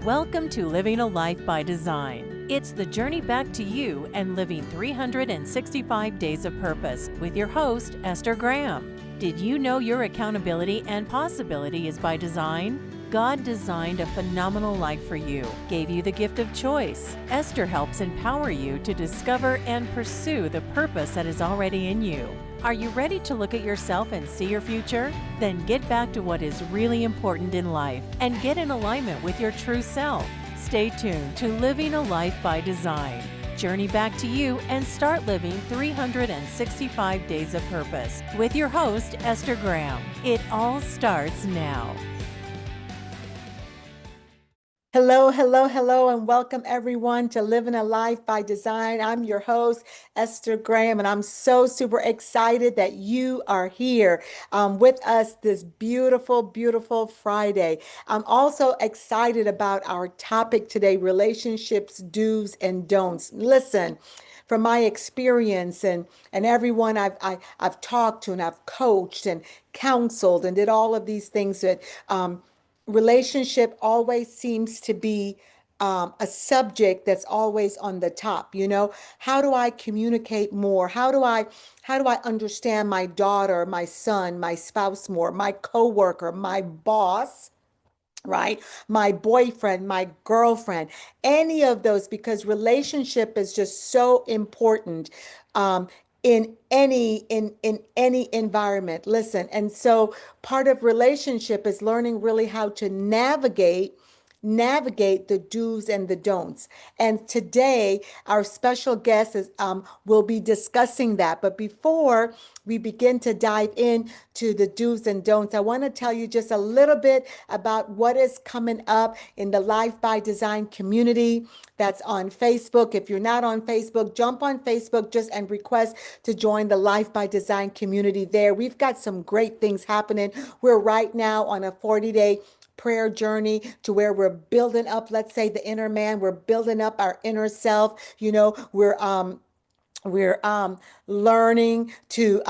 Welcome to Living a Life by Design. It's the journey back to you and living 365 days of purpose with your host, Esther Graham. Did you know your accountability and possibility is by design? God designed a phenomenal life for you, gave you the gift of choice. Esther helps empower you to discover and pursue the purpose that is already in you. Are you ready to look at yourself and see your future? Then get back to what is really important in life and get in alignment with your true self. Stay tuned to Living a Life by Design. Journey back to you and start living 365 days of purpose with your host, Esther Graham. It all starts now. Hello, hello, hello, and welcome everyone to Living a Life by Design. I'm your host, Esther Graham, and I'm so super excited that you are here with us this beautiful, beautiful Friday. I'm also excited about our topic today, relationships, do's and don'ts. Listen, from my experience and everyone I've talked to and I've coached and counseled and did all of these things that relationship always seems to be a subject that's always on the top. How do I communicate more? How do I understand my daughter, my son, my spouse more, my coworker, my boss, right? My boyfriend, my girlfriend, any of those, because relationship is just so important in any environment. Listen, and so part of relationship is learning really how to navigate the do's and the don'ts. And today, our special guest will be discussing that. But before we begin to dive into the do's and don'ts, I want to tell you just a little bit about what is coming up in the Life by Design community that's on Facebook. If you're not on Facebook, jump on Facebook just and request to join the Life by Design community there. We've got some great things happening. We're right now on a 40-day prayer journey to where we're building up, let's say, the inner man. We're building up our inner self. We're learning to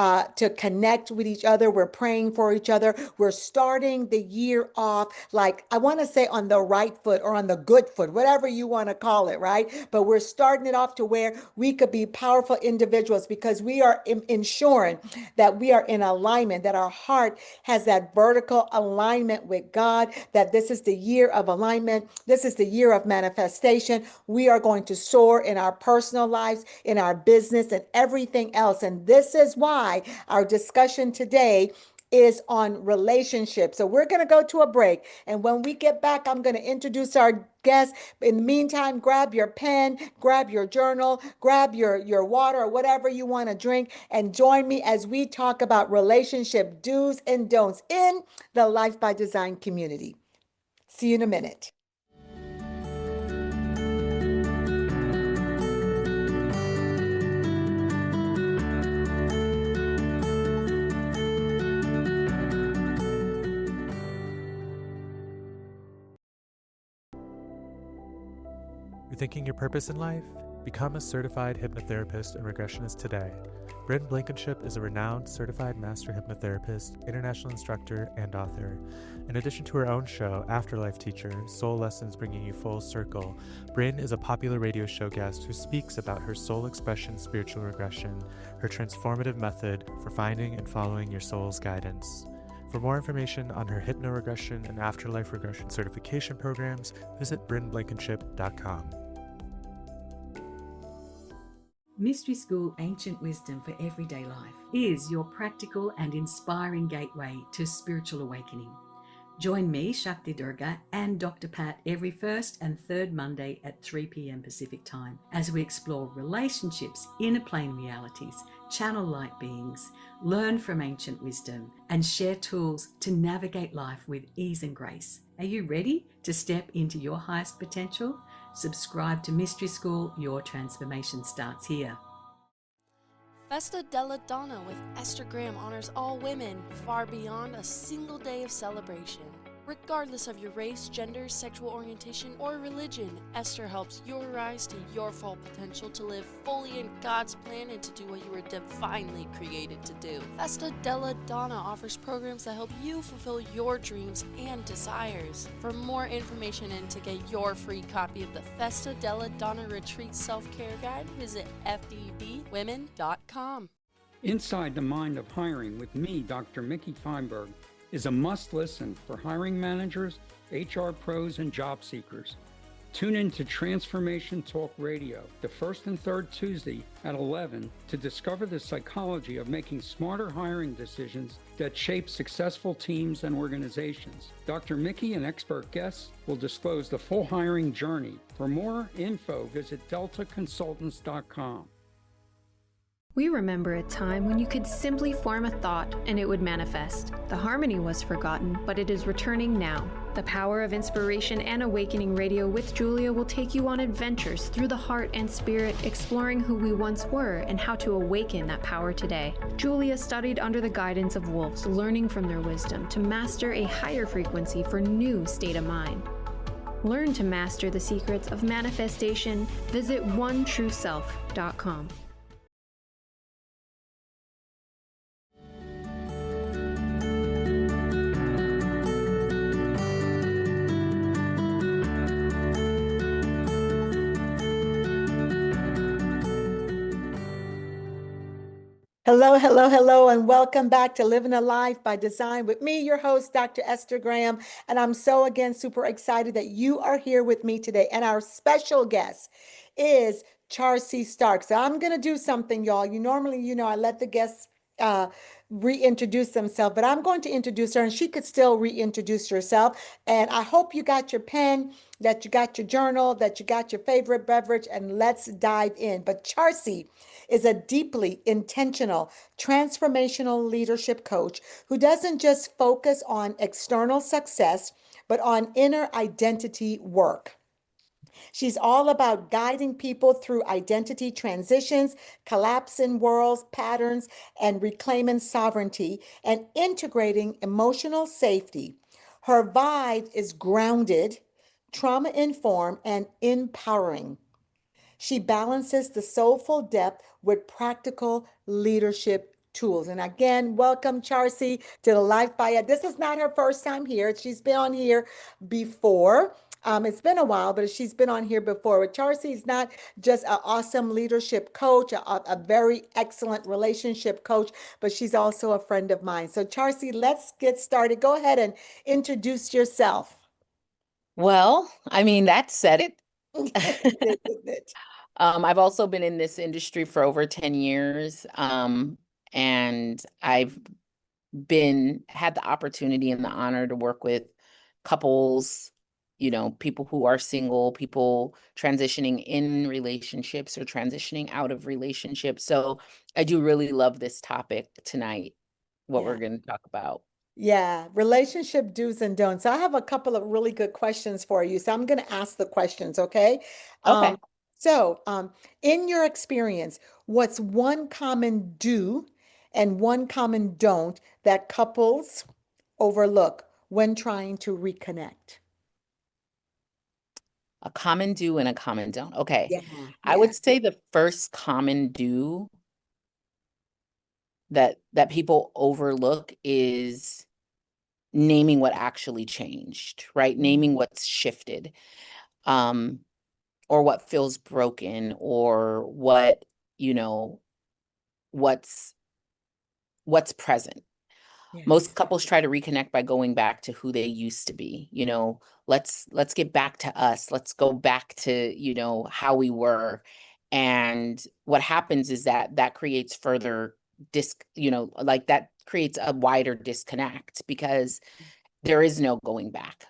connect with each other. We're praying for each other. We're starting the year off, like, I want to say, on the right foot or on the good foot, whatever you want to call it, right? But we're starting it off to where we could be powerful individuals because we are ensuring that we are in alignment, that our heart has that vertical alignment with God, that this is the year of alignment. This is the year of manifestation. We are going to soar in our personal lives, in our business, and everything else. And this is why our discussion today is on relationships. So we're going to go to a break. And when we get back, I'm going to introduce our guest. In the meantime, grab your pen, grab your journal, grab your water or whatever you want to drink, and join me as we talk about relationship do's and don'ts in the Life by Design community. See you in a minute. Rethinking your purpose in life? Become a certified hypnotherapist and regressionist today. Bryn Blankenship is a renowned certified master hypnotherapist, international instructor, and author. In addition to her own show, Afterlife Teacher, Soul Lessons Bringing You Full Circle, Bryn is a popular radio show guest who speaks about her soul expression spiritual regression, her transformative method for finding and following your soul's guidance. For more information on her hypnoregression and afterlife regression certification programs, visit brynblankenship.com. Mystery School Ancient Wisdom for Everyday Life is your practical and inspiring gateway to spiritual awakening. Join me, Shakti Durga, and Dr. Pat every first and third Monday at 3 p.m. Pacific Time as we explore relationships, inner plane realities, channel light beings, learn from ancient wisdom, and share tools to navigate life with ease and grace. Are you ready to step into your highest potential? Subscribe to Mystery School. Your transformation starts here. Festa della Donna with Esther Graham honors all women far beyond a single day of celebration. Regardless of your race, gender, sexual orientation, or religion, Esther helps you rise to your full potential to live fully in God's plan and to do what you were divinely created to do. Festa della Donna offers programs that help you fulfill your dreams and desires. For more information and to get your free copy of the Festa della Donna Retreat Self-Care Guide, visit fdbwomen.com. Inside the Mind of Hiring with me, Dr. Mickey Feinberg, is a must-listen for hiring managers, HR pros, and job seekers. Tune in to Transformation Talk Radio, the first and third Tuesday at 11 to discover the psychology of making smarter hiring decisions that shape successful teams and organizations. Dr. Mickey and expert guests will disclose the full hiring journey. For more info, visit deltaconsultants.com. We remember a time when you could simply form a thought and it would manifest. The harmony was forgotten, but it is returning now. The power of inspiration and awakening radio with Julia will take you on adventures through the heart and spirit, exploring who we once were and how to awaken that power today. Julia studied under the guidance of wolves, learning from their wisdom to master a higher frequency for new state of mind. Learn to master the secrets of manifestation. Visit onetrueself.com. Hello, hello, hello, and welcome back to Living a Life by Design with me, your host, Dr. Esther Graham. And I'm so, again, super excited that you are here with me today. And our special guest is Charcee Starks. So I'm going to do something, y'all. Normally, I let the guests reintroduce themselves, but I'm going to introduce her and she could still reintroduce herself. And I hope you got your pen, that you got your journal, that you got your favorite beverage, and let's dive in. But Charcee is a deeply intentional, transformational leadership coach who doesn't just focus on external success, but on inner identity work. She's all about guiding people through identity transitions, collapsing worlds, patterns, and reclaiming sovereignty and integrating emotional safety. Her vibe is grounded, trauma-informed, and empowering. She balances the soulful depth with practical leadership tools. And again, welcome Charcee to the Life by Ed. This is not her first time here. She's been on here before. It's been a while, but she's been on here before. But Charcee is not just an awesome leadership coach, a very excellent relationship coach, but she's also a friend of mine. So Charcee, let's get started. Go ahead and introduce yourself. Well, that said it. Isn't it? I've also been in this industry for over 10 years, and I've had the opportunity and the honor to work with couples, people who are single, people transitioning in relationships or transitioning out of relationships. So I do really love this topic tonight, what we're going to talk about. Yeah, relationship do's and don'ts. So I have a couple of really good questions for you. So I'm going to ask the questions, okay? Okay. So, in your experience, what's one common do and one common don't that couples overlook when trying to reconnect? A common do and a common don't. Okay. Yeah, I would say the first common do that people overlook is naming what actually changed, right? Naming what's shifted, or what feels broken, or what, what's present. Most couples try to reconnect by going back to who they used to be. Let's get back to us. Let's go back to, how we were. And what happens is that creates further that creates a wider disconnect because there is no going back.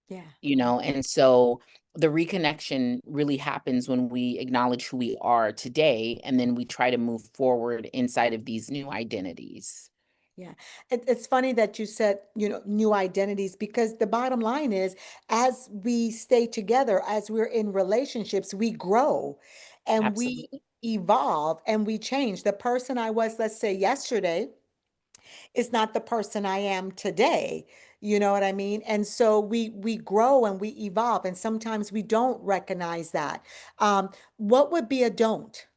Yeah. And so the reconnection really happens when we acknowledge who we are today, and then we try to move forward inside of these new identities. Yeah. It's funny that you said, new identities, because the bottom line is, as we stay together, as we're in relationships, we grow and Absolutely. we evolve and we change. The person I was, let's say yesterday, is not the person I am today. You know what I mean? And so we grow and we evolve, and sometimes we don't recognize that. What would be a don't?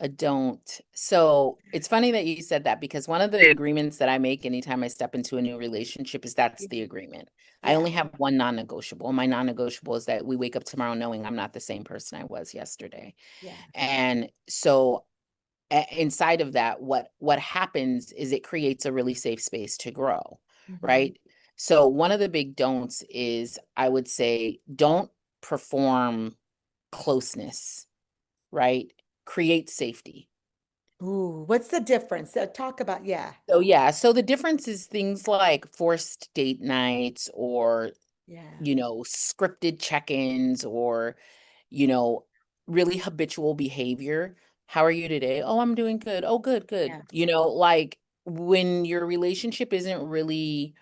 I don't. So it's funny that you said that because one of the agreements that I make anytime I step into a new relationship is that's Yeah. the agreement. I Yeah. only have one non-negotiable. My non-negotiable is that we wake up tomorrow knowing I'm not the same person I was yesterday. Yeah. And so inside of that, what happens is it creates a really safe space to grow, Hmm. right? So one of the big don'ts is I would say don't perform closeness, right? Create safety. Ooh, what's the difference? Talk about, yeah. So yeah, so the difference is things like forced date nights or, Yeah. scripted check-ins or, you know, really habitual behavior. How are you today? Oh, I'm doing good. Oh, good, good. Yeah. Like when your relationship isn't really,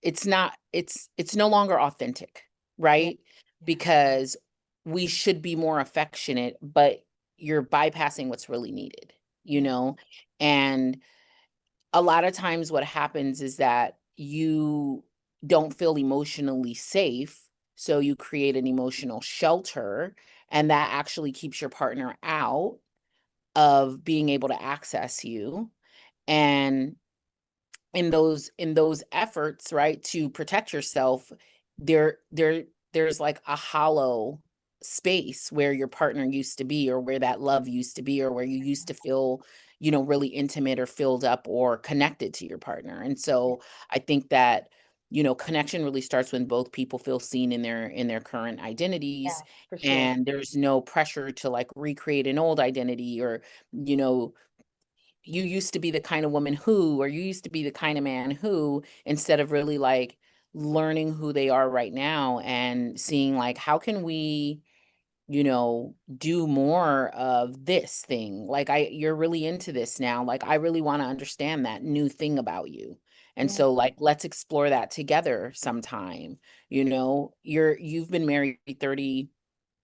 it's no longer authentic, Yeah. right? Yeah. Because we should be more affectionate, but you're bypassing what's really needed, you Yeah. know? And a lot of times what happens is that you don't feel emotionally safe, so you create an emotional shelter, and that actually keeps your partner out of being able to access you. And in those efforts, right, to protect yourself, there's like a hollow space where your partner used to be or where that love used to be or where you used to feel, really intimate or filled up or connected to your partner. And Yeah. so I think that, connection really starts when both people feel seen in their current Yeah, identities, for sure. and there's no pressure to like recreate an old identity or, you know, you used to be the kind of woman who, or you used to be the kind of man who, instead of really like learning who they are right now and seeing like, how can we, do more of this thing? Like, you're really into this now. Like, I really want to understand that new thing about you. And Yeah. so like, let's explore that together sometime. You've been married 30.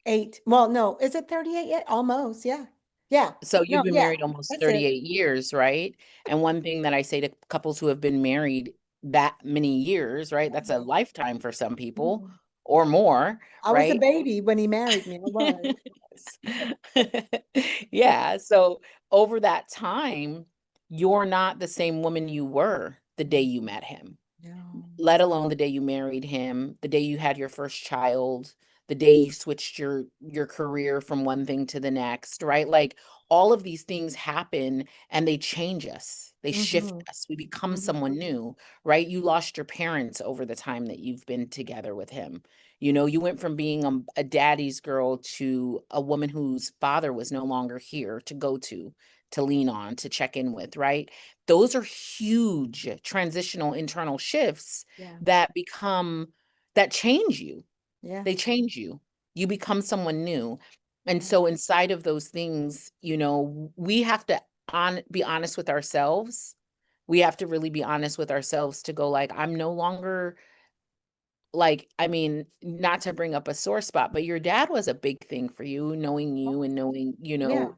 Eight. Well, no, is it 38 yet? Almost. Yeah. Yeah. So No, you've been yeah. married almost That's it. 38 years, right? And one thing that I say to couples who have been married that many years, right? That's a lifetime for some people Mhm. or more, I was a right? baby when he married me. I was. Yes. Yeah. So over that time, you're not the same woman you were the day Mm, you met him, no. let alone the day you married him, the day you had your first child, the day you switched your career from one thing to the next, right? Like all of these things happen and they change us. They shift Hmm. us. We become Hmm. someone new, right? You lost your parents over the time that you've been together with him. You went from being a daddy's girl to a woman whose father was no longer here to go to lean on, to check in with, right? Those are huge transitional internal shifts Yeah. that become that change you. Yeah. They change you. You become someone new. And Yeah. so inside of those things, we have to be honest with ourselves. We have to really be honest with ourselves to go like, I'm no longer like, I mean, not to bring up a sore spot, but your dad was a big thing for you, knowing you and knowing, Yeah.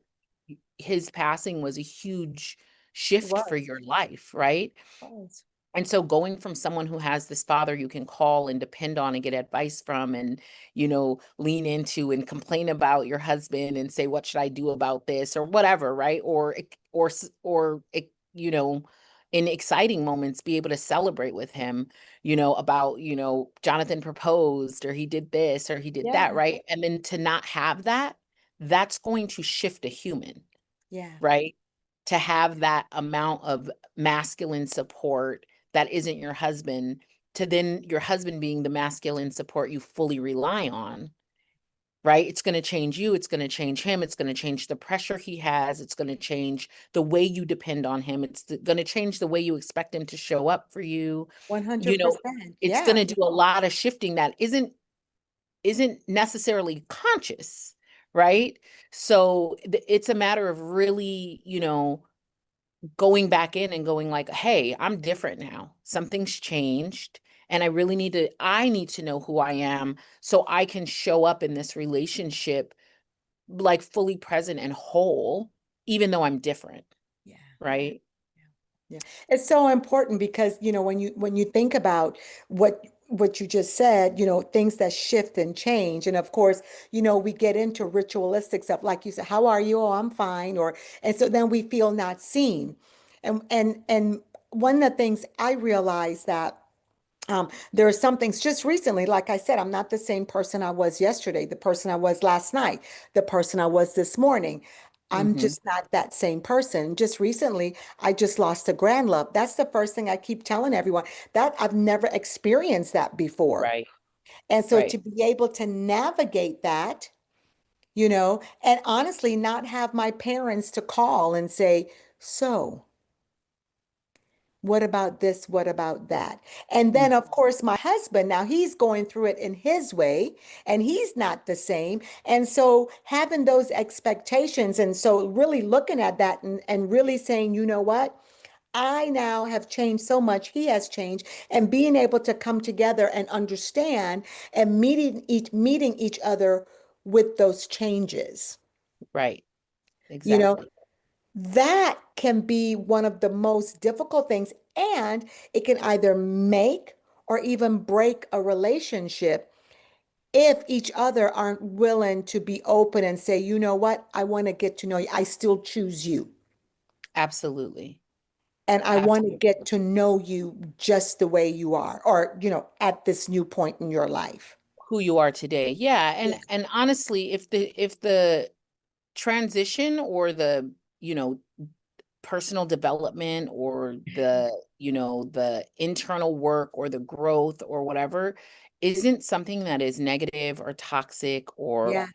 his passing was a huge It shift for was. your life, right? It was. And so going from someone who has this father you can call and depend on and get advice from and, lean into and complain about your husband and say, what should I do about this or whatever, right? Or in exciting moments, be able to celebrate with him, about, Jonathan proposed or he did this or he did that, Yeah. right? And then to not have that, that's going to shift a human, Yeah. right? To have that amount of masculine support that isn't your husband, to then your husband being the masculine support you fully rely on, right? It's going to change you. It's going to change him. It's going to change the pressure he has. It's going to change the way you depend on him. It's going to change the way you expect him to show up for you. You know, 100%. it's going Yeah. to do a lot of shifting that isn't necessarily conscious, right? So it's a matter of really, going back in and going like, "Hey, I'm different now. Something's changed, and I need to know who I am so I can show up in this relationship like fully present and whole, even though I'm different." Yeah. Right? Yeah. It's so important because, when you think about what you just said, things that shift and change. And of course, we get into ritualistic stuff, like you said, how are you? Oh, I'm fine. And so then we feel not seen. And one of the things I realized that there are some things just recently, like I said, I'm not the same person I was yesterday, the person I was last night, the person I was this morning. I'm Mm-hmm. just not that same person. Just recently, I just lost a grand love. That's the first thing I keep telling everyone, that I've never experienced that before. Right, And so right, to be able to navigate that, and honestly, not have my parents to call and say, so. What about this? What about that? And then, mm, of course, my husband, now he's going through it in his way, and he's not the same. And so, having those expectations, and so really looking at that and really saying, you know what? I now have changed so much. He has changed, and being able to come together and understand and meeting each other with those changes. right, You know, exactly. that can be one of the most difficult things, and it can either make or even break a relationship if each other aren't willing to be open and say, you know what, I want to get to know you. I still choose you. Absolutely. And I want to Absolutely. get to know you just the way you are, or, at this new point in your life. Who you are today. Yeah, Yeah. and honestly, if the transition or the, you know, personal development or the internal work or the growth or whatever isn't something that is negative or toxic or Yeah.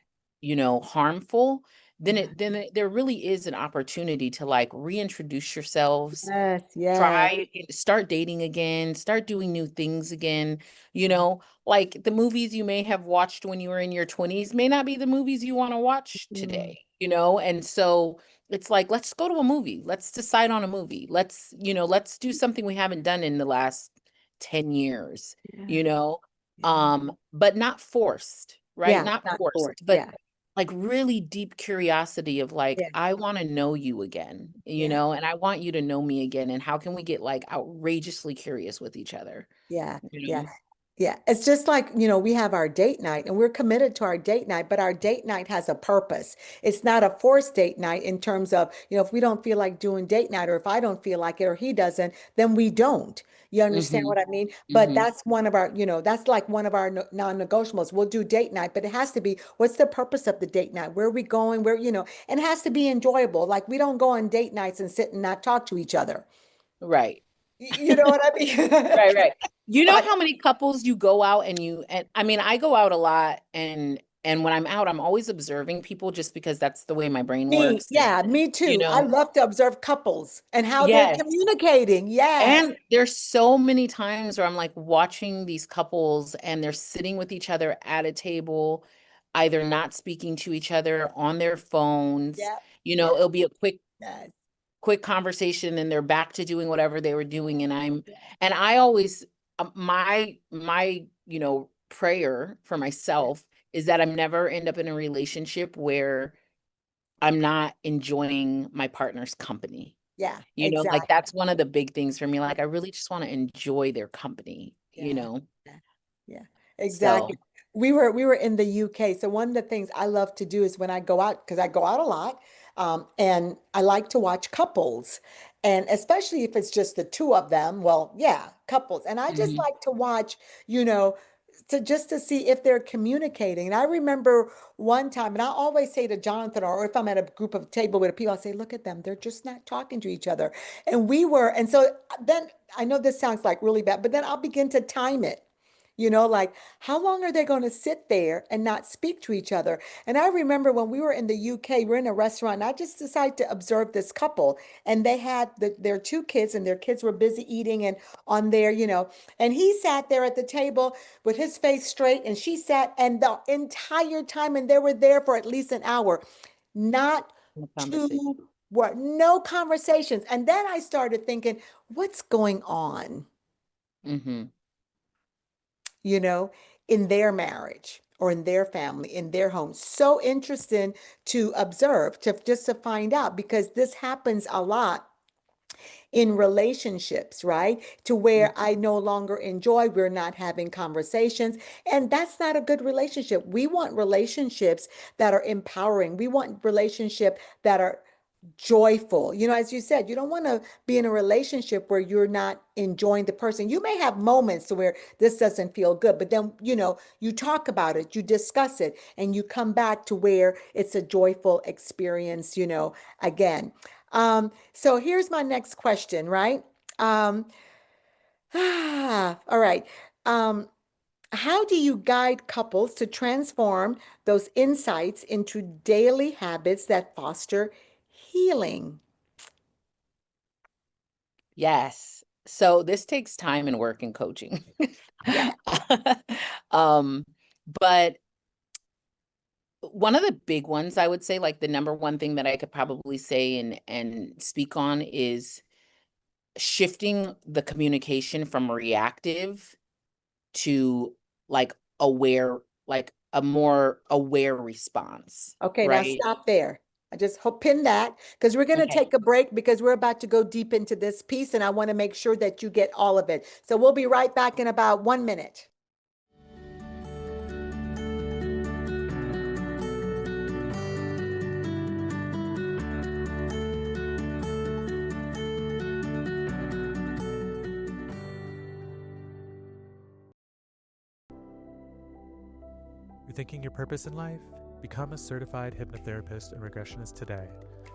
harmful, then Yeah. there really is an opportunity to like reintroduce yourselves, Yes. Yes. try start dating again, start doing new things again, Mhm. like the movies you may have watched when you were in your 20s may not be the movies you want to watch Mm. today, and so it's like, let's go to a movie. Let's decide on a movie. Let's do something we haven't done in the last 10 years, Yeah. you know? Yeah. But not forced, right? Yeah. Not Not forced, forced. but Yeah. like really deep curiosity of like, Yeah. I want to know you again, Yeah. and I want you to know me again. And how can we get like outrageously curious with each other? Yeah, You yeah, know? yeah. It's just like, we have our date night and we're committed to our date night, but our date night has a purpose. It's not a forced date night in terms of, if we don't feel like doing date night, or if I don't feel like it or he doesn't, then we don't. You understand Mm-hmm. what I mean? But Mm-hmm. that's one of our, that's like one of our non-negotiables. We'll do date night, but it has to be, what's the purpose of the date night? Where are we going? And it has to be enjoyable. Like we don't go on date nights and sit and not talk to each other. Right. You know what I mean? Right, right. You know Like how many couples you go out and I mean, I go out a lot and when I'm out, I'm always observing people just because that's the way my brain me, works. And, yeah, me you too. I know, love to observe couples and how they're yes. communicating. Yes. And there's so many times where I'm like watching these couples and they're sitting with each other at a table, either not speaking to each other on their phones. Yep. Yep. It'll be a Yes. quick conversation and they're back to doing whatever they were doing. And I always, my prayer for myself is that I'm never end up in a relationship where I'm not enjoying my partner's company. Yeah, Like exactly. that's one of the big things for me. Like I really just want to enjoy their company, Yeah. Yeah. Yeah, exactly. So We were in the UK. So one of the things I love to do is when I go out, because I go out a lot, and I like to watch couples. And especially if it's just the two of them, well, yeah, couples. And I just mhm, like to watch, you know, to see if they're communicating. And I remember one time, and I always say to Jonathan, or if I'm at a group of table with people, I say, look at them, they're just not talking to each other. And so then I know this sounds like really bad, but then I'll begin to time it. Like how long are they going to sit there and not speak to each other? And I remember when we were in the UK, we're in a restaurant, and I just decided to observe this couple, and they had their two kids, and their kids were busy eating and on there, and he sat there at the table with his face straight, and she sat, and the entire time, and they were there for at least an hour, not no conversation. two were no conversations. And then I started thinking, what's going on? Hmm. you know, in their marriage or in their family, in their home. So interesting to observe, to just to find out, because this happens a lot in relationships, right? To where I no longer enjoy, we're not having conversations. And that's not a good relationship. We want relationships that are empowering. We want relationships that are joyful. You know, as you said, you don't want to be in a relationship where you're not enjoying the person. You may have moments where this doesn't feel good, but then, you talk about it, you discuss it, and you come back to where it's a joyful experience, again. So here's my next question, right? Um, all right. Um, how do you guide couples to transform those insights into daily habits that foster healing? Yes. So this takes time and work and coaching. Yeah. Um, but one of the big ones, I would say, like the number one thing that I could probably say and speak on is shifting the communication from reactive to like aware, like a more aware response, Okay, now right? stop there. I just hope pin that because we're going to Okay. take a break because we're about to go deep into this piece and I want to make sure that you get all of it. So we'll be right back in about 1 minute. Rethinking your purpose in life? Become a certified hypnotherapist and regressionist today.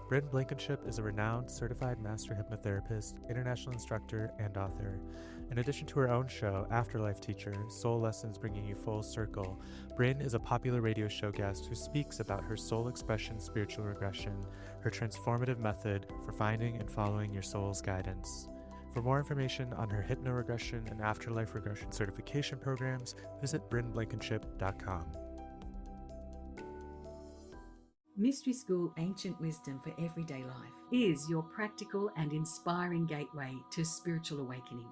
Bryn Blankenship is a renowned certified master hypnotherapist, international instructor, and author. In addition to her own show, Afterlife Teacher, Soul Lessons Bringing You Full Circle, Bryn is a popular radio show guest who speaks about her soul expression spiritual regression, her transformative method for finding and following your soul's guidance. For more information on her hypnoregression and afterlife regression certification programs, visit brynblankenship.com. Mystery School Ancient Wisdom for Everyday Life is your practical and inspiring gateway to spiritual awakening.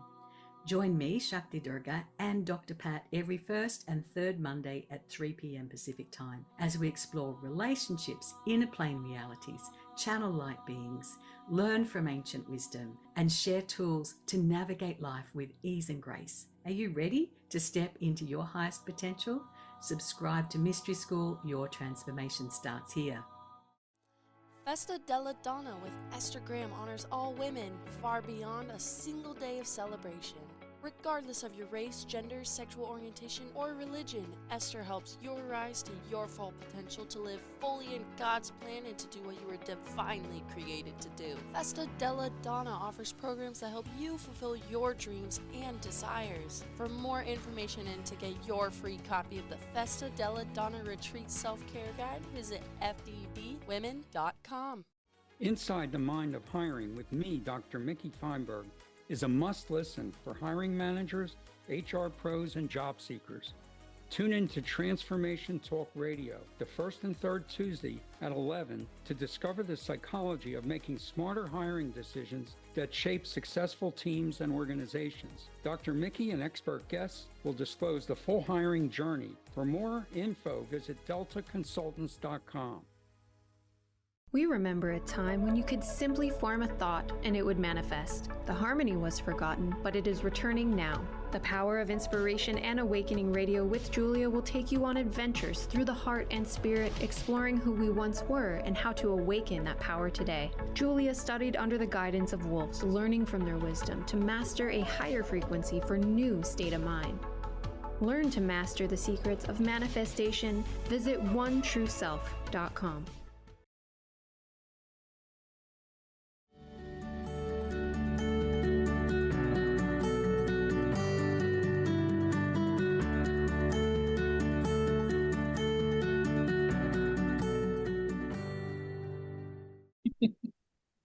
Join me, Shakti Durga, and Dr. Pat every first and third Monday at 3 p.m. Pacific Time as we explore relationships, inner plane realities, channel light beings, learn from ancient wisdom, and share tools to navigate life with ease and grace. Are you ready to step into your highest potential? Subscribe to Mystery School. Your transformation starts here. Festa della Donna with Esther Graham honors all women far beyond a single day of celebration. Regardless of your race, gender, sexual orientation, or religion, Esther helps you rise to your full potential to live fully in God's plan and to do what you were divinely created to do. Festa della Donna offers programs that help you fulfill your dreams and desires. For more information and to get your free copy of the Festa della Donna Retreat Self-Care Guide, visit fdbwomen.com. Inside the Mind of Hiring with me, Dr. Mickey Feinberg, is a must-listen for hiring managers, HR pros, and job seekers. Tune in to Transformation Talk Radio, the first and third Tuesday at 11 to discover the psychology of making smarter hiring decisions that shape successful teams and organizations. Dr. Mickey and expert guests will disclose the full hiring journey. For more info, visit deltaconsultants.com. We remember a time when you could simply form a thought and it would manifest. The harmony was forgotten, but it is returning now. The power of inspiration and awakening radio with Julia will take you on adventures through the heart and spirit, exploring who we once were and how to awaken that power today. Julia studied under the guidance of wolves, learning from their wisdom to master a higher frequency for new state of mind. Learn to master the secrets of manifestation. Visit onetrueself.com.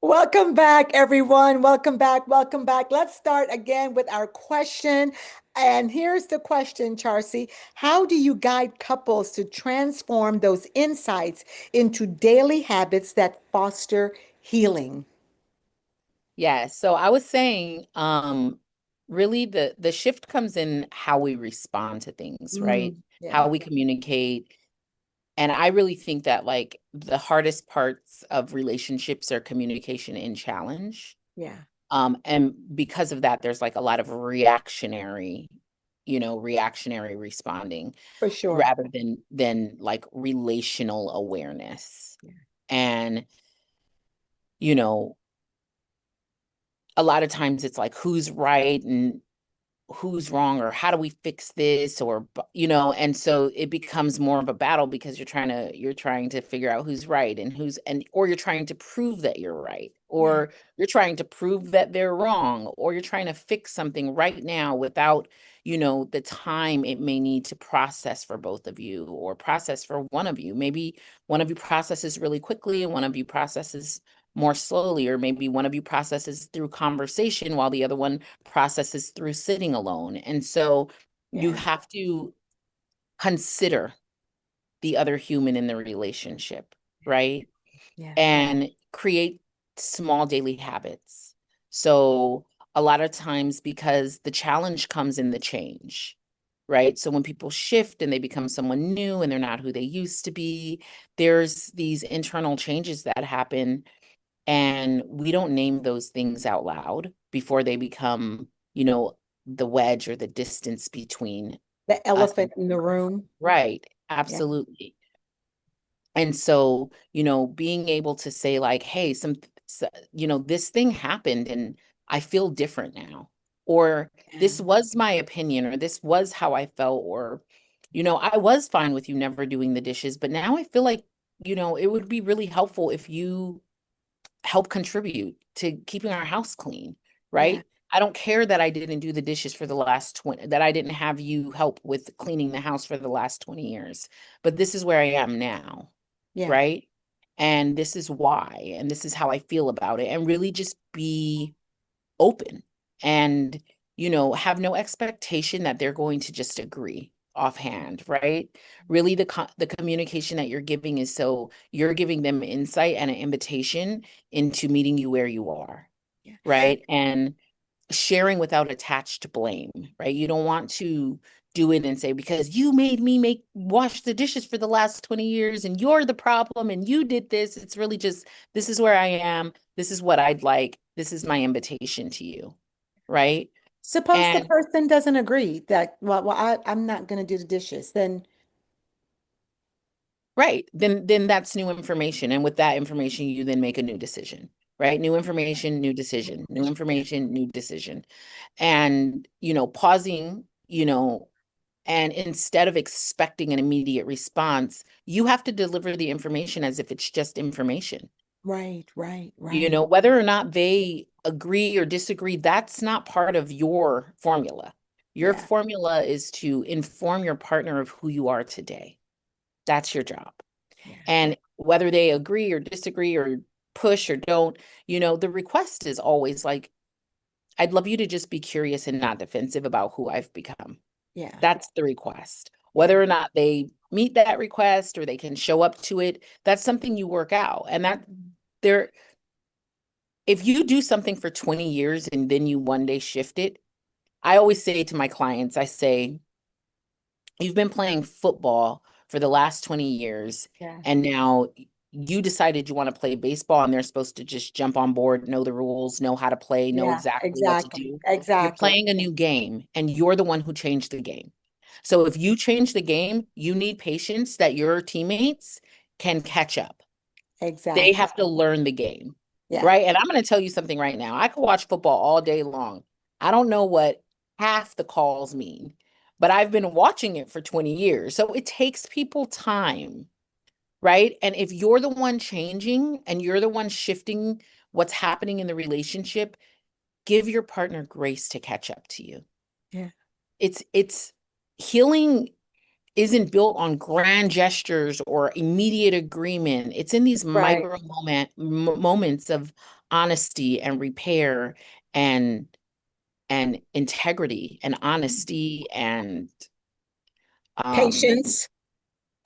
Welcome back, everyone. Welcome back. Welcome back. Let's start again with our question. And here's the question, Charcee. How do you guide couples to transform those insights into daily habits that foster healing? Yeah, so I was saying, really the shift comes in how we respond to things, right? Yeah, How we communicate. And I really think that like the hardest parts of relationships are communication and challenge. yeah. And because of that, there's like a lot of reactionary responding For sure. rather than like relational awareness. And, you know, a lot of times it's like who's right and who's wrong, or how do we fix this, or and so it becomes more of a battle because you're trying to figure out who's right and or you're trying to prove that you're right, or you're trying to prove that they're wrong, or you're trying to fix something right now without the time it may need to process for both of you, or process for one of you. Maybe one of you processes really quickly and one of you processes more slowly, or maybe one of you processes through conversation while the other one processes through sitting alone. And so you have to consider the other human in the relationship, right? And create small daily habits. So a lot of times, because the challenge comes in the change, right? So when people shift and they become someone new and they're not who they used to be, there's these internal changes that happen. And we don't name those things out loud before they become, the wedge or the distance between The us. elephant in the room. Right. Absolutely. And so, being able to say like, hey, this thing happened and I feel different now, or this was my opinion, or this was how I felt, or, I was fine with you never doing the dishes, but now I feel like, it would be really helpful if you help contribute to keeping our house clean, right? I don't care that I didn't do the dishes for the last 20, that I didn't have you help with cleaning the house for the last 20 years, but this is where I am now, right? And this is why, and this is how I feel about it, and really just be open and, have no expectation that they're going to just agree offhand, right? Really, the communication that you're giving is so you're giving them insight and an invitation into meeting you where you are, right? And sharing without attached blame, right? You don't want to do it and say, because you made me wash the dishes for the last 20 years and you're the problem and you did this. It's really just, this is where I am. This is what I'd like. This is my invitation to you, right? Suppose the And person doesn't agree that, I'm not going to do the dishes. Then, right, then that's new information. And with that information, you then make a new decision, right? New information, new decision, new information, new decision. And, pausing, and instead of expecting an immediate response, you have to deliver the information as if it's just information. right. Whether or not they agree or disagree, that's not part of your formula. Your formula is to inform your partner of who you are today. That's your job. And whether they agree or disagree or push or don't, the request is always like, I'd love you to just be curious and not defensive about who I've become. That's the request. Whether or not they meet that request or they can show up to it, that's something you work out. And if you do something for 20 years and then you one day shift it, I always say to my clients, I say, you've been playing football for the last 20 years, and now you decided you want to play baseball and they're supposed to just jump on board, know the rules, know how to play, know exactly what to do. You're playing a new game and you're the one who changed the game. So if you change the game, you need patience that your teammates can catch up. They have to learn the game, right? And I'm going to tell you something right now. I could watch football all day long. I don't know what half the calls mean, but I've been watching it for 20 years. So it takes people time, right? And if you're the one changing and you're the one shifting what's happening in the relationship, give your partner grace to catch up to you. It's healing isn't built on grand gestures or immediate agreement. It's in these micro moments of honesty and repair and integrity and honesty and Patience.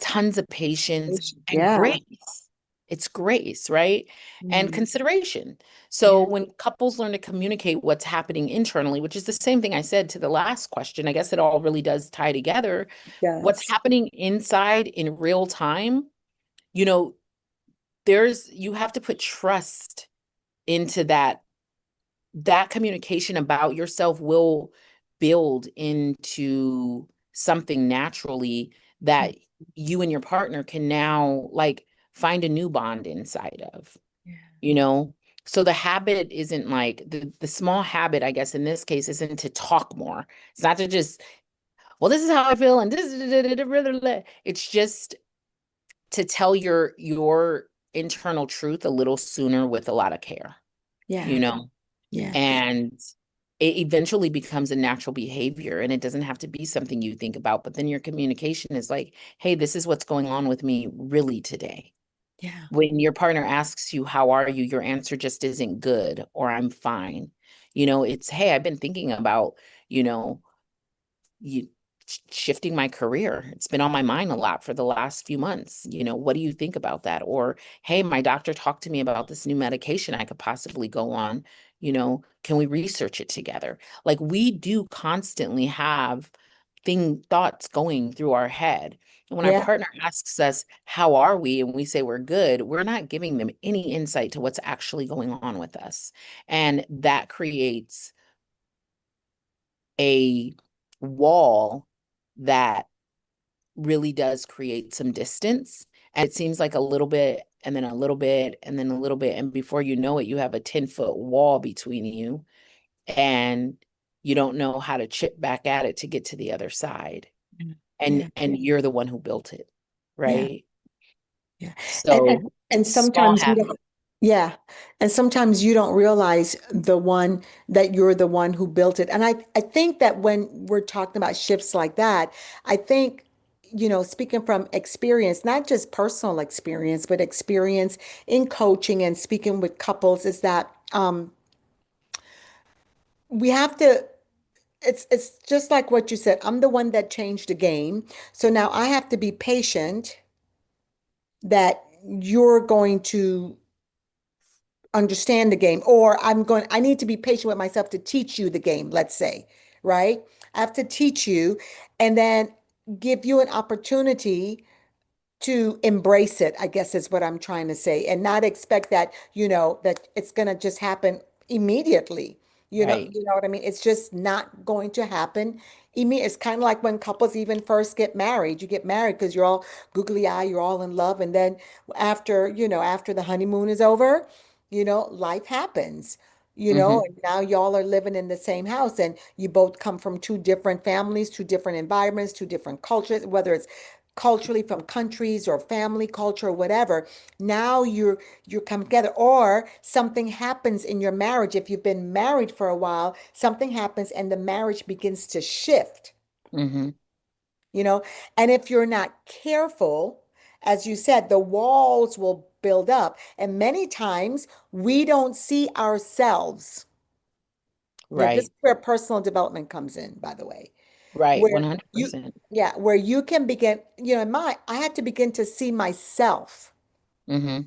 tons of patience and grace. It's grace, right? And consideration. So when couples learn to communicate what's happening internally, which is the same thing I said to the last question, I guess it all really does tie together. What's happening inside in real time, you have to put trust into that that communication about yourself will build into something naturally that you and your partner can now like find a new bond inside of, you know? So the habit isn't like the small habit, I guess, in this case, isn't to talk more. It's not to just, well, this is how I feel, and this, it's just to tell your internal truth a little sooner with a lot of care, you Yeah. know? Yeah. And it eventually becomes a natural behavior, and it doesn't have to be something you think about, but then your communication is like, hey, this is what's going on with me really today. Yeah. When your partner asks you, how are you? Your answer just isn't good or I'm fine. You know, it's, hey, I've been thinking about, you know, you shifting my career. It's been on my mind a lot for the last few months. You know, what do you think about that? Or, hey, my doctor talked to me about this new medication I could possibly go on. You know, can we research it together? Like we do constantly have thoughts going through our head. And when our Yeah. partner asks us, how are we? And we say we're good, we're not giving them any insight to what's actually going on with us. And that creates a wall that really does create some distance. And it seems like a little bit, and then a little bit, and then a little bit. And before you know it, you have a 10-foot wall between you, and you don't know how to chip back at it to get to the other side. Yeah. And you're the one who built it, Yeah. right? Yeah. And So and small sometimes you habits. don't, yeah. And sometimes you don't realize that you're the one who built it. And I think that when we're talking about shifts like that, I think, speaking from experience, not just personal experience, but experience in coaching and speaking with couples, is that we have to, it's just like what you said. I'm the one that changed the game. So now I have to be patient that you're going to understand the game, or I need to be patient with myself to teach you the game, let's say, right? I have to teach you and then give you an opportunity to embrace it, I guess is what I'm trying to say, and not expect that, that it's going to just happen immediately. Right. You know what I mean? It's just not going to happen. It's kind of like when couples even first get married. You get married because you're all googly eye, you're all in love, and then after the honeymoon is over, life happens. Hmm. And now y'all are living in the same house, and you both come from two different families, two different environments, two different cultures, whether it's culturally from countries or family culture or whatever. Now you come together, or something happens in your marriage. If you've been married for a while, something happens and the marriage begins to shift, Hmm. you know and if you're not careful, as you said, the walls will build up, and many times we don't see ourselves. This Right. is where personal development comes in, by the way, Right. where you 100%. yeah, where you can begin, I had to begin to see myself. Hmm.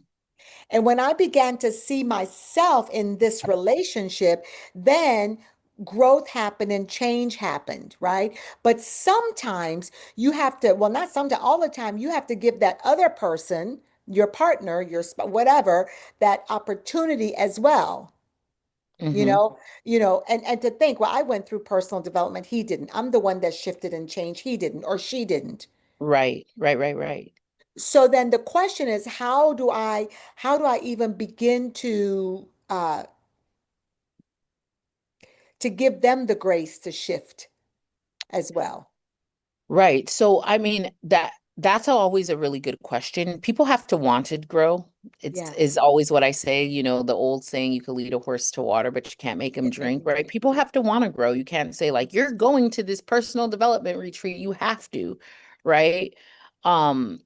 And when I began to see myself in this relationship, then growth happened and change happened, right? But sometimes you have to, well, not sometimes, all the time, you have to give that other person, your partner, whatever, that opportunity as well. You Hmm. know, and to think, well, I went through personal development, he didn't. I'm the one that shifted and changed, he didn't, or she didn't. Right. Right. Right. Right. So then the question is, how do I even begin to give them the grace to shift as well? Right. So, I mean, that's always a really good question. People have to want to grow. It's Yeah. is always what I say, the old saying, you can lead a horse to water, but you can't make him Can't make drink, them right? drink. People have to want to grow. You can't say like, you're going to this personal development retreat. You have to, right? Um,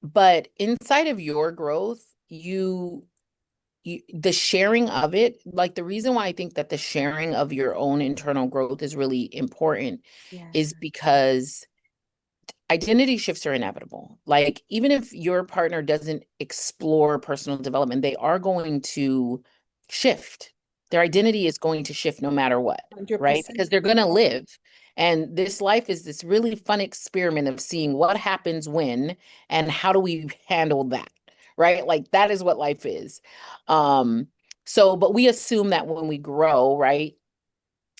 but inside of your growth, the sharing of it, like the reason why I think that the sharing of your own internal growth is really important Yeah. is because identity shifts are inevitable. Like, even if your partner doesn't explore personal development, they are going to shift. Their identity is going to shift no matter what, right? 100%. Because they're going to live. And this life is this really fun experiment of seeing what happens when and how do we handle that, right? Like, that is what life is. Um, So, but we assume that when we grow, right,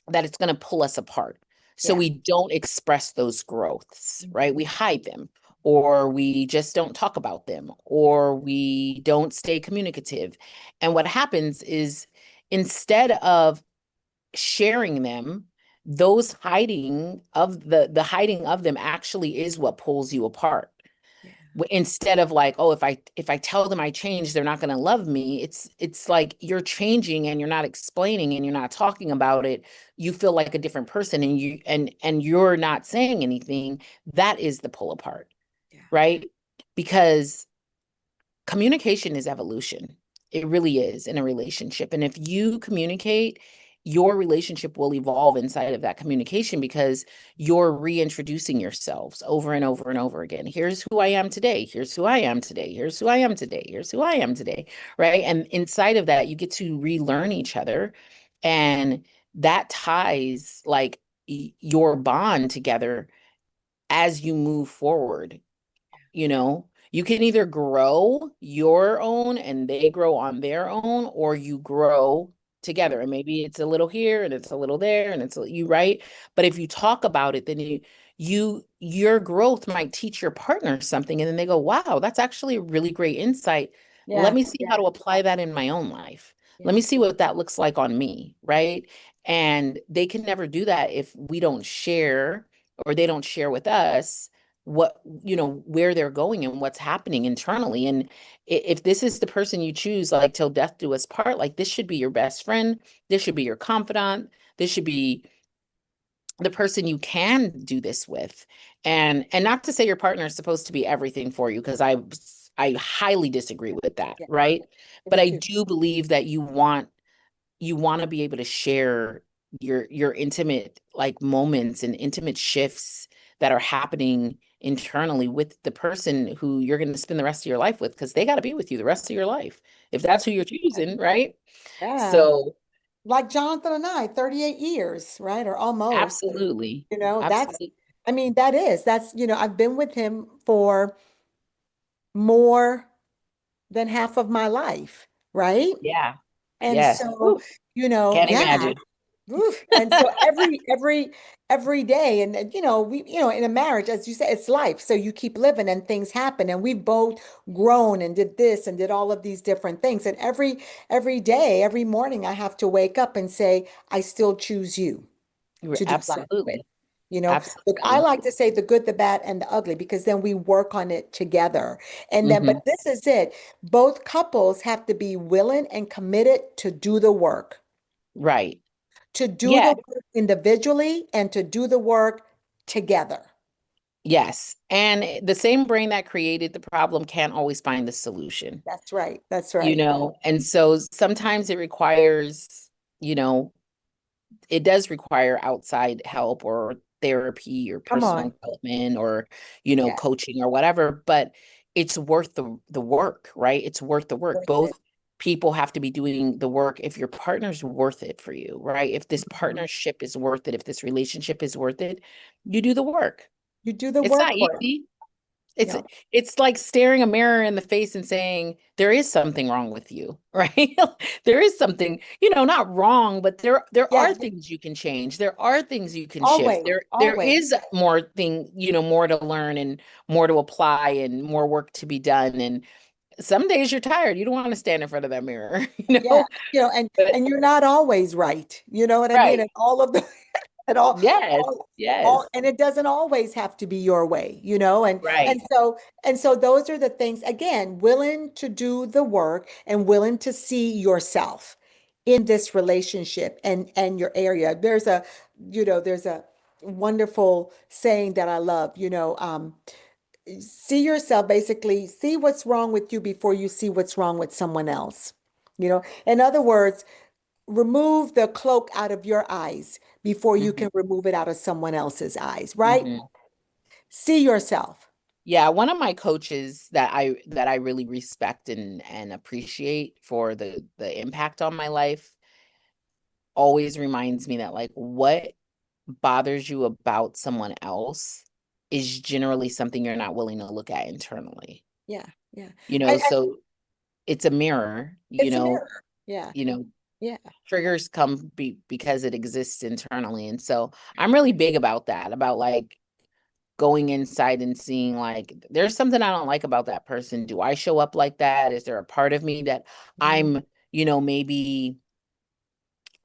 that it's going to pull us apart. So Yeah. we don't express those growths, right? We Mhm. hide them, or we just don't talk about them, or we don't stay communicative. And what happens is instead of sharing them, those hiding of the hiding of them actually is what pulls you apart. Yeah. Instead of like, oh, if I tell them I changed, they're not going to love me. It's like you're changing and you're not explaining and you're not talking about it. You feel like a different person, and you're not saying anything. That is the pull apart, Yeah. right? Because communication is evolution. It really is in a relationship. And if you communicate, your relationship will evolve inside of that communication because you're reintroducing yourselves over and over and over again. Here's who I am today. Here's who I am today. Here's who I am today. Here's who I am today. Right. And inside of that, you get to relearn each other. And that ties like your bond together as you move forward. You can either grow your own and they grow on their own, or you grow together. And maybe it's a little here and it's a little there and you right. But if you talk about it, then your growth might teach your partner something. And then they go, wow, that's actually a really great insight. Let Yeah. me see how to apply that in my own life. Let Yeah. me see what that looks like on me. Right. And they can never do that if we don't share, or they don't share with us where they're going and what's happening internally. And if this is the person you choose, like till death do us part, like this should be your best friend, this should be your confidant, this should be the person you can do this with. And not to say your partner is supposed to be everything for you, because I highly disagree with that, Yeah. right? I But do I too. do believe that you want to be able to share your intimate like moments and intimate shifts that are happening internally with the person who you're going to spend the rest of your life with, because they got to be with you the rest of your life if that's who you're choosing, right? Yeah. So Like Jonathan and I, 38 years, right? Or almost. absolutely, That's, absolutely. I mean, that's, I've been with him for more than half of my life, right? Yeah. And Yes. so, Whew, can't yeah. imagine. Oof. And so every day, and in a marriage, as you say, it's life. So you keep living and things happen. And we've both grown and did this and did all of these different things. And every day, every morning, I have to wake up and say, I still choose you to do life with. Absolutely. Look, I Absolutely. like to say the good, the bad, and the ugly because then we work on it together. And then, Hmm. but this is it. Both couples have to be willing and committed to do the work, Right. to do the Yeah. work individually and to do the work together. Yes. And the same brain that created the problem can't always find the solution, That's right. That's right. And so sometimes you know, it does require outside help or therapy or Come personal on. development or, Yeah. coaching or whatever, but it's worth the work, right? It's worth the work. Worth Both it. people have to be doing the work if your partner's worth it for you, right? If this Mhm. partnership is worth it, if this relationship is worth it, you do the work. You do the It's work not for it. easy. It's Yeah. it's like staring a mirror in the face and saying, there is something wrong with you, right? There is something, not wrong, but there Yeah. are things you can change. There are things you can shift. Always. There Always. is more to learn and more to apply and more work to be done. And some days you're tired. You don't want to stand in front of that mirror, Yeah. And But and you're not always right. You know what I mean? right. And all of the and all, Yes. all, Yes. and it doesn't always have to be your way. And Right. and so those are the things, again, willing to do the work and willing to see yourself in this relationship and your area. There's a wonderful saying that I love, see yourself, basically see what's wrong with you before you see what's wrong with someone else. In other words, remove the cloak out of your eyes before you Hmm. can remove it out of someone else's eyes, right? Hmm. See yourself. Yeah, one of my coaches that I really respect and appreciate for the impact on my life always reminds me that like what bothers you about someone else is generally something you're not willing to look at internally. Yeah, yeah. And So it's a mirror, it's a mirror. Yeah. you know, Yeah. triggers come because it exists internally. And so I'm really big about that, about like going inside and seeing like there's something I don't like about that person. Do I show up like that? Is there a part of me that I'm, maybe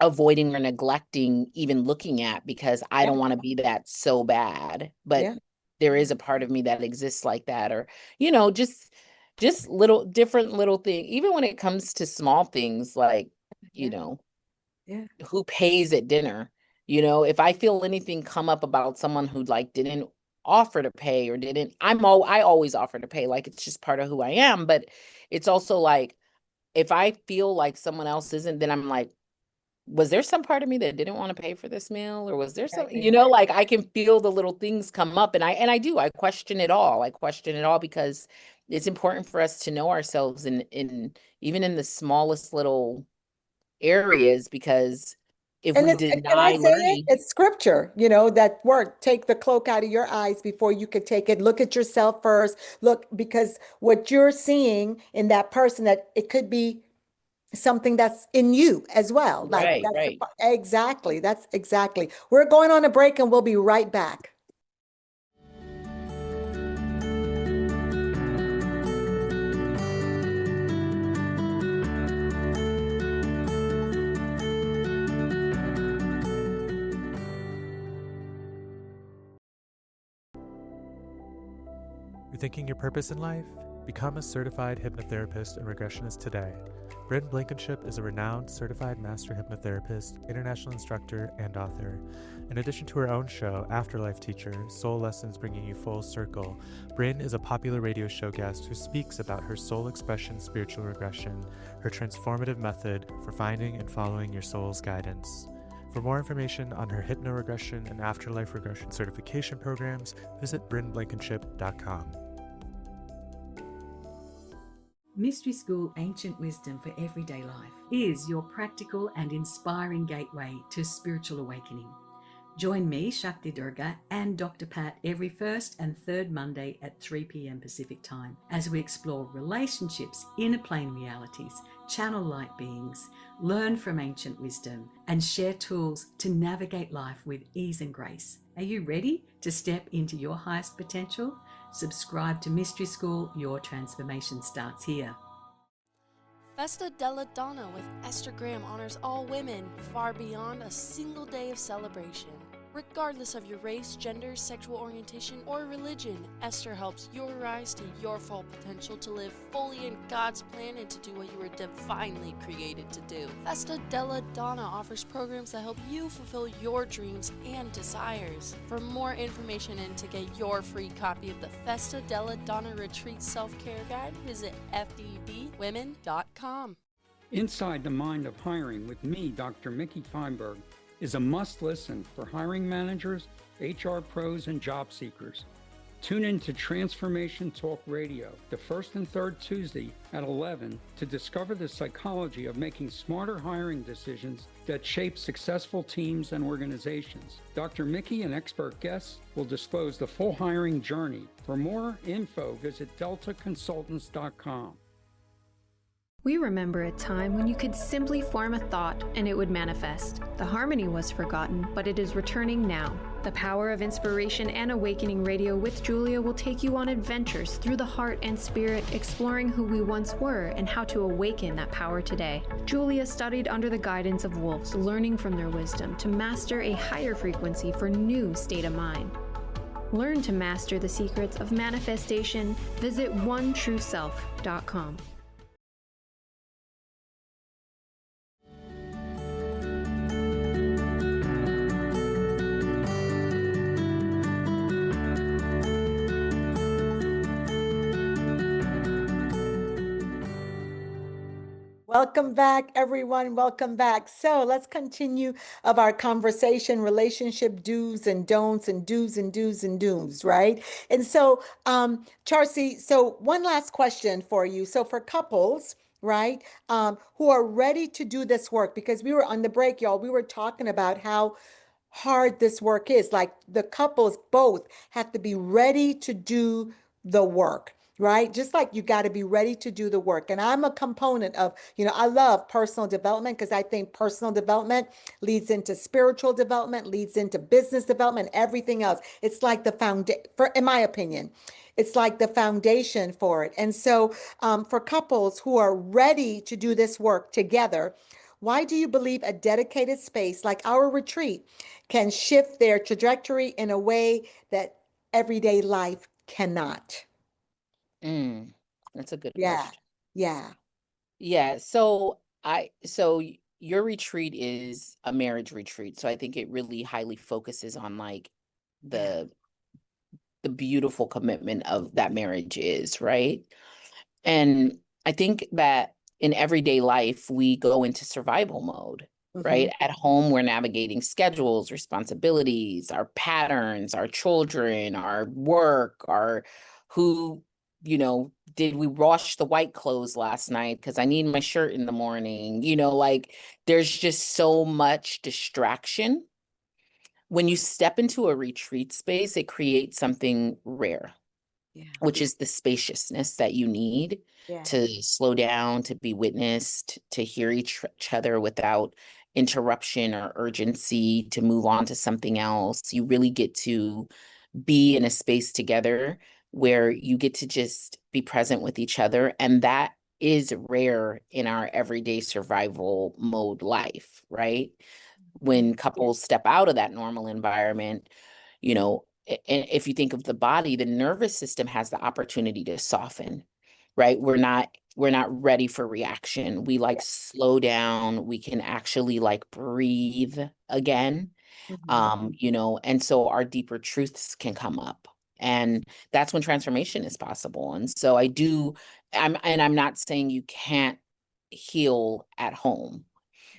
avoiding or neglecting even looking at because I Yeah. don't want to be that so bad? But Yeah. there is a part of me that exists like that, or just little different little thing, even when it comes to small things like, you Yeah. know, Yeah. who pays at dinner. If I feel anything come up about someone who like didn't offer to pay or didn't, I always offer to pay, like it's just part of who I am. But it's also like if I feel like someone else isn't, then I'm like, was there some part of me that didn't want to pay for this meal, or was there some, like I can feel the little things come up, and I question it all. I question it all because it's important for us to know ourselves in even in the smallest little areas, because if we And can I deny say it? learning, It's scripture, that word, take the cloak out of your eyes before you could take it. Look at yourself first. Look, because what you're seeing in that person, that it could be something that's in you as well. Like right, that's right. exactly, that's exactly. We're going on a break and we'll be right back. You're thinking your purpose in life? Become a certified hypnotherapist and regressionist today. Bryn Blankenship is a renowned certified master hypnotherapist, international instructor, and author. In addition to her own show, Afterlife Teacher, Soul Lessons Bringing You Full Circle, Bryn is a popular radio show guest who speaks about her soul expression spiritual regression, her transformative method for finding and following your soul's guidance. For more information on her hypnoregression and afterlife regression certification programs, visit brynblankenship.com. Mystery School Ancient Wisdom for Everyday Life is your practical and inspiring gateway to spiritual awakening. Join me, Shakti Durga, and Dr. Pat every first and third Monday at 3 p.m. Pacific Time as we explore relationships, inner plane realities, channel light beings, learn from ancient wisdom, and share tools to navigate life with ease and grace. Are you ready to step into your highest potential? Subscribe to Mystery School. Your transformation starts here. Festa della Donna with Esther Graham honors all women far beyond a single day of celebration. Regardless of your race, gender, sexual orientation, or religion, Esther helps you rise to your full potential to live fully in God's plan and to do what you were divinely created to do. Festa della Donna offers programs that help you fulfill your dreams and desires. For more information and to get your free copy of the Festa della Donna Retreat Self-Care Guide, visit fdbwomen.com. Inside the Mind of Hiring with me, Dr. Mickey Feinberg, is a must-listen for hiring managers, HR pros, and job seekers. Tune in to Transformation Talk Radio, the first and third Tuesday at 11, to discover the psychology of making smarter hiring decisions that shape successful teams and organizations. Dr. Mickey and expert guests will disclose the full hiring journey. For more info, visit deltaconsultants.com. We remember a time when you could simply form a thought and it would manifest. The harmony was forgotten, but it is returning now. The power of inspiration and awakening radio with Julia will take you on adventures through the heart and spirit, exploring who we once were and how to awaken that power today. Julia studied under the guidance of wolves, learning from their wisdom to master a higher frequency for new state of mind. Learn to master the secrets of manifestation. Visit onetrueself.com. Welcome back, everyone. Welcome back. So let's continue of our conversation, relationship do's and don'ts and do's and do's and don'ts, right? And so, Charcee, so one last question for you. So for couples, right, who are ready to do this work, because we were on the break, y'all, we were talking about how hard this work is. Like the couples both have to be ready to do the work, right? Just like you got to be ready to do the work. And I'm a component of, I love personal development because I think personal development leads into spiritual development, leads into business development, everything else. It's like the foundation, in my opinion, it's like the foundation for it. And so, for couples who are ready to do this work together, why do you believe a dedicated space like our retreat can shift their trajectory in a way that everyday life cannot? Mm, that's a good Yeah. question. Yeah. Yeah, your retreat is a marriage retreat. So I think it really highly focuses on like Yeah. the beautiful commitment of that marriage is, right? And I think that in everyday life, we go into survival mode, Hmm. right? At home, we're navigating schedules, responsibilities, our patterns, our children, our work, our who, did we wash the white clothes last night? Because I need my shirt in the morning. Like there's just so much distraction. When you step into a retreat space, it creates something rare, Yeah. which is the spaciousness that you need Yeah. to slow down, to be witnessed, to hear each other without interruption or urgency, to move on to something else. You really get to be in a space together where you get to just be present with each other. And that is rare in our everyday survival mode life, right? When couples step out of that normal environment, and if you think of the body, the nervous system has the opportunity to soften, right? We're not ready for reaction. We like slow down. We can actually like breathe again. Hmm. And so our deeper truths can come up. And that's when transformation is possible. And so I'm not saying you can't heal at home.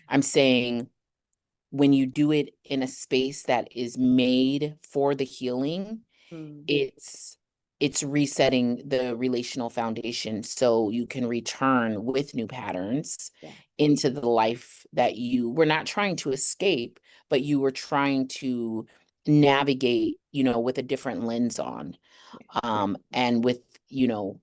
I'm saying when you do it in a space that is made for the healing, Mm. it's resetting the relational foundation so you can return with new patterns Yeah. into the life that you were not trying to escape, but you were trying to navigate, with a different lens on, and with, you know,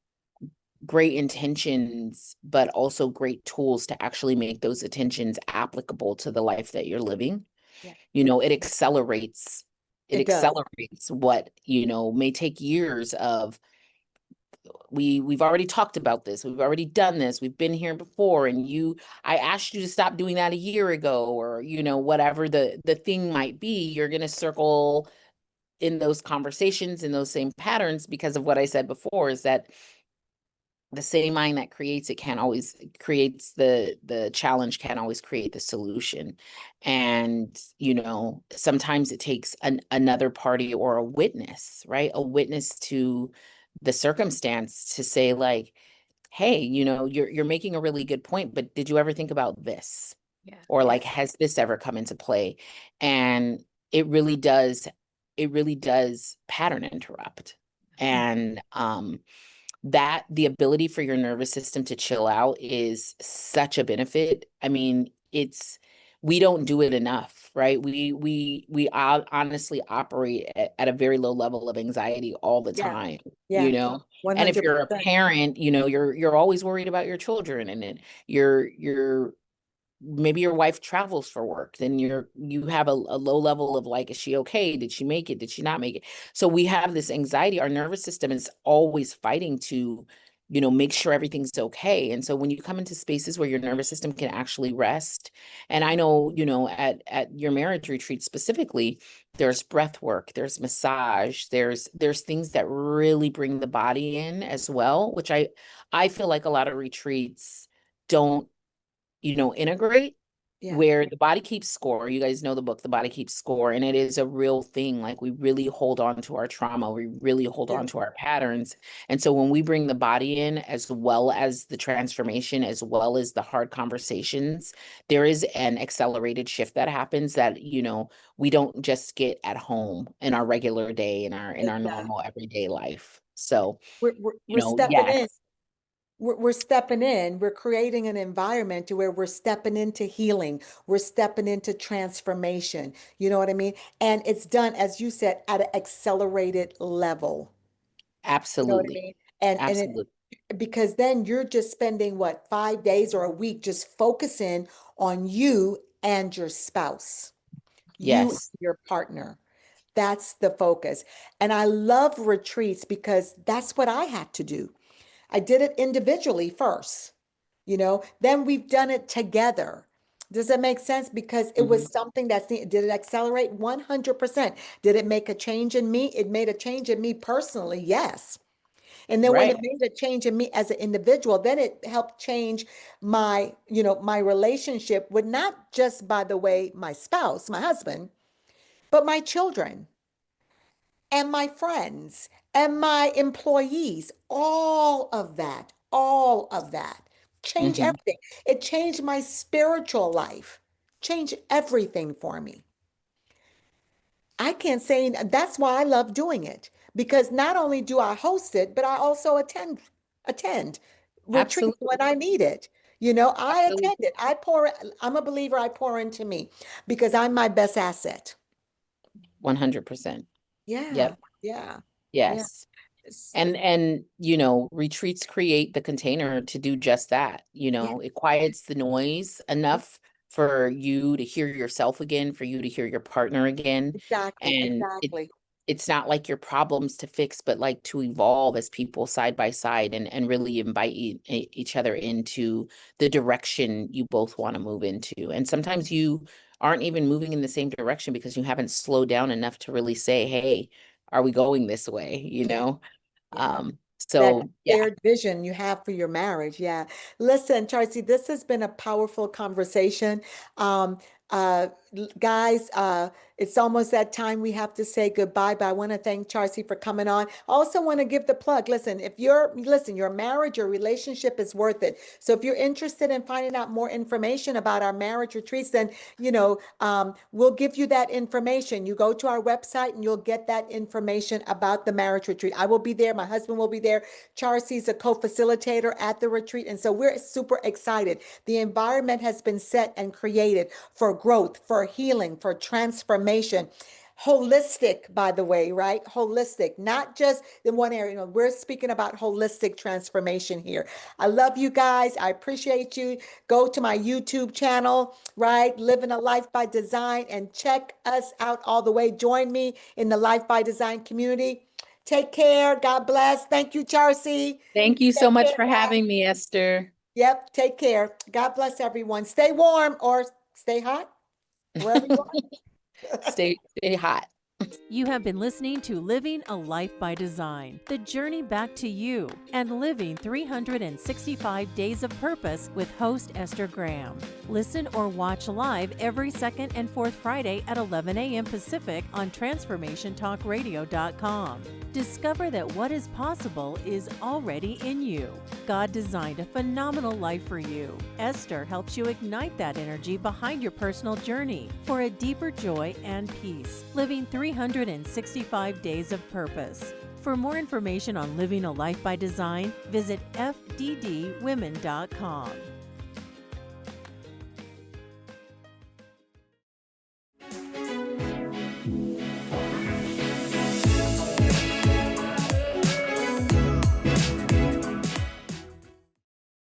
great intentions, but also great tools to actually make those intentions applicable to the life that you're living. Yeah. It accelerates, It does. what, may take years of we've already talked about this, we've already done this, we've been here before, and I asked you to stop doing that a year ago, or whatever the thing might be, you're going to circle in those conversations in those same patterns because of what I said before, is that the same mind that creates it can't always creates the challenge, can't always create the solution. And sometimes it takes another party or a witness, right, a witness to the circumstance to say like, hey, you're making a really good point, but did you ever think about this? Yeah. Or Yeah. like, has this ever come into play? And it really does pattern interrupt. And that the ability for your nervous system to chill out is such a benefit. I mean, we don't do it enough, right? Honestly operate at a very low level of anxiety all the Yeah. time, Yeah. and if you're a 100%. parent, you're always worried about your children, and then you're maybe your wife travels for work, then you have a low level of like, is she okay? Did she make it? Did she not make it? So we have this anxiety. Our nervous system is always fighting to, make sure everything's okay. And so when you come into spaces where your nervous system can actually rest, and I know, at your marriage retreat specifically, there's breath work, there's massage, there's things that really bring the body in as well, which I feel like a lot of retreats don't integrate, Yeah. where the body keeps score. You guys know the book, The Body Keeps Score, and it is a real thing. Like, we really hold on to our trauma, we really hold Yeah. on to our patterns. And so when we bring the body in, as well as the transformation, as well as the hard conversations, there is an accelerated shift that happens that, we don't just get at home in our regular day, in our Exactly. normal everyday life. So, We're stepping in. yes. We're stepping in. We're creating an environment to where we're stepping into healing. We're stepping into transformation. You know what I mean? And it's done, as you said, at an accelerated level. You know what I Absolutely. mean? And Absolutely. because then you're just spending what, 5 days or a week just focusing on you and your spouse, you and Yes. your partner. That's the focus. And I love retreats because that's what I had to do. I did it individually first, then we've done it together. Does that make sense? Because it Hmm. was something did it accelerate? 100%. Did it make a change in me? It made a change in me personally, yes. And then when Right. it made a change in me as an individual, then it helped change my relationship with not just, by the way, my spouse, my husband, but my children and my friends and my employees, all of that. Change Hmm. everything. It changed my spiritual life, changed everything for me. I can't say that's why I love doing it because not only do I host it, but I also attend retreats when Absolutely. I need it. I attend Absolutely. it. I'm a believer, I pour into me because I'm my best asset. 100%. Yeah, Yep. yeah, yeah. Yes. And retreats create the container to do just that. Yeah, It quiets the noise enough for you to hear yourself again, for you to hear your partner again. exactly, And exactly. it's not like your problems to fix, but like to evolve as people side by side and really invite each other into the direction you both want to move into. And sometimes you aren't even moving in the same direction because you haven't slowed down enough to really say, hey, are we going this way? Yeah, yeah. That So yeah, shared vision you have for your marriage. Yeah. Listen, Charcee, this has been a powerful conversation. Um, guys, it's almost that time we have to say goodbye, but I want to thank Charcee for coming on. I also want to give the plug. Listen, your marriage, your relationship is worth it. So if you're interested in finding out more information about our marriage retreats, then, we'll give you that information. You go to our website and you'll get that information about the marriage retreat. I will be there. My husband will be there. Charcee's a co-facilitator at the retreat. And so we're super excited. The environment has been set and created for growth, for healing, for transformation. Holistic, by the way, right? Holistic, not just in one area. We're speaking about holistic transformation here. I love you guys. I appreciate you. Go to my YouTube channel, right? Living a Life by Design, and check us out all the way. Join me in the Life by Design community. Take care. God bless. Thank you, Charcee. thank you so Take much care, for guys. having me, Esther. Yep. Take care. God bless everyone. Stay warm or stay hot, wherever you are. Stay hot. You have been listening to Living a Life by Design, the journey back to you, and living 365 days of purpose with host Esther Graham. Listen or watch live every second and fourth Friday at 11 a.m. Pacific on TransformationTalkRadio.com. Discover that what is possible is already in you. God designed a phenomenal life for you. Esther helps you ignite that energy behind your personal journey for a deeper joy and peace, living 365 days of purpose. For more information on living a life by design, visit fddwomen.com.